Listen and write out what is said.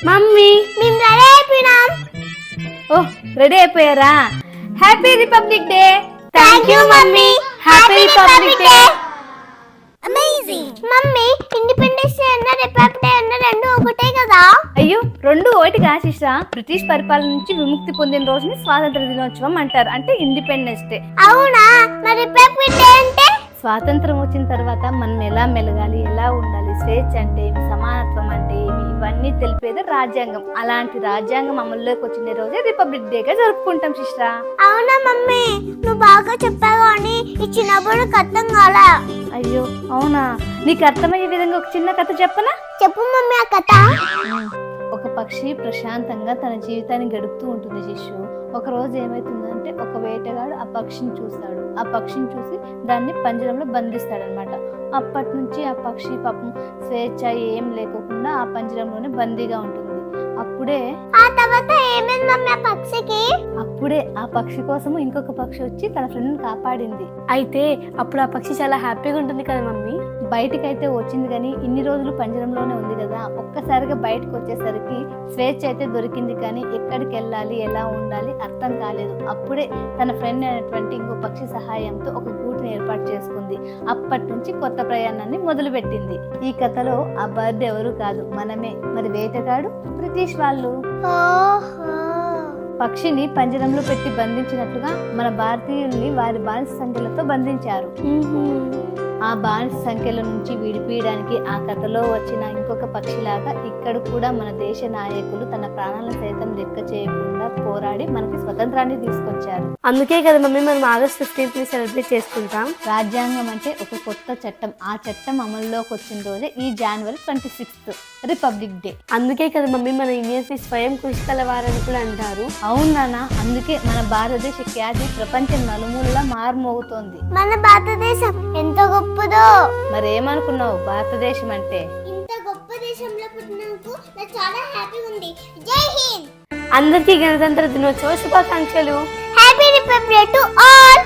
Mummy మేము ready అయిపోయినాం. ఓ ready అయిపోయారా? Happy republic day. Thank you mummy. Happy republic day. Amazing. Mummy independence day అన్న republic day అన్న రెండు ఒకటే కదా? అయ్యో రెండు ఒకటిగా శిష్రా. బ్రిటిష్ పరిపాలన నుంచి విముక్తి పొందిన రోజుని స్వాతంత్ర దినోత్సవం అంటారు, అంటే ఇండిపెండెన్స్ డే. అవునా? మరి రిపబ్లిక్ డే అంటే? స్వాతంత్రం వచ్చిన తర్వాత మనం ఎలా మెలగాలి, ఎలా ఉండాలి, స్వేచ్ఛ అంటే ఏమి, సమానత్వం అంటే ఏమి, ఇవన్నీ తెలిపేది రాజ్యాంగం. అలాంటి రాజ్యాంగం అమల్లోకి వచ్చిన రోజే రిపబ్లిక్ డేగా జరుపుకుంటాం శిష్రా. అవునా మమ్మీ, నువ్వు బాగా చెప్పావు అని ఈ చిన్నప్పుడు అర్థం కాలా. అయ్యో అవునా? నీకు అర్థమయ్యే విధంగా ఒక చిన్న కథ చెప్పనా? చెప్పు మమ్మీ ఆ కథ. ఒక పక్షి ప్రశాంతంగా తన జీవితాన్ని గడుపుతూ ఉంటుంది శిష్యు. ఒక రోజు ఏమైతుందంటే ఒక వేటగాడు ఆ పక్షిని చూస్తాడు. ఆ పక్షిని చూసి దాన్ని పంజరంలో బంధిస్తాడనమాట. అప్పటి నుంచి ఆ పక్షి పాపం స్వేచ్ఛ ఏం లేకుండా ఆ పంజరంలోనే బందీగా ఉంటుంది. అప్పుడే ఆ తర్వాత ఏమైంది మమ్మీ ఆ పక్షికి? అప్పుడే ఆ పక్షి కోసము ఇంకొక పక్షి వచ్చి తన ఫ్రెండ్ని కాపాడింది. అయితే అప్పుడు ఆ పక్షి చాలా హ్యాపీగా ఉంటుంది కదా మమ్మీ. బయటకైతే వచ్చింది కానీ ఇన్ని రోజులు పంజరంలోనే ఉంది కదా, ఒక్కసారిగా బయటకు వచ్చేసరికి స్వేచ్ఛ అయితే దొరికింది కానీ ఎక్కడికి వెళ్ళాలి, ఎలా ఉండాలి అర్థం కాలేదు. అప్పుడే తన ఫ్రెండ్ అయినటువంటి ఇంకో పక్షి సహాయంతో ఒక గూటిని ఏర్పాటు చేసుకుంది. అప్పటి నుంచి కొత్త ప్రయాణాన్ని మొదలుపెట్టింది. ఈ కథలో ఆ బర్డ్ ఎవరు కాదు, మనమే. మరి వేటగాడు బ్రిటిష్ వాళ్ళు. పక్షిని పంజరంలో పెట్టి బంధించినట్లుగా మన భారతీయుల్ని వారి బానిస సంఖ్యలతో బంధించారు. ఆ బానిస సంఖ్యల నుంచి విడిపీయడానికి ఆ కథలో వచ్చిన ఇంకొక పక్షిలాగా ఇక్కడ కూడా మన దేశ నాయకులు తన ప్రాణాలను సైతం లెక్క చేయకుండా పోరాడి మనకి స్వతంత్రాన్ని తీసుకొచ్చారు. అందుకే కదా మమ్మీ మనం ఆగస్ట్ 15th సెలబ్రేట్ చేసుకుంటాం. రాజ్యాంగం అంటే ఒక కొత్త చట్టం. ఆ చట్టం అమల్లోకి వచ్చిన రోజే ఈ January 26th రిపబ్లిక్ డే. అందుకే కదా మమ్మీ మన ఇండియన్స్ ని స్వయం కృషి కలవారని కూడా అంటారు. అవును నాన్న, అందుకే మన భారతదేశ ఖ్యాతి ప్రపంచం నలుమూలలా మారుమోగుతోంది. మన భారతదేశం ఎంత గొప్పదో. మరేమనుకున్నావు భారతదేశం అంటే? ఇంత గొప్ప దేశంలో పుట్టినందుకు నాకు చాలా హ్యాపీగా ఉంది. జై హింద్. అందరికీ గణతంత్ర దినోత్సవ శుభాకాంక్షలు. Happy republic to all.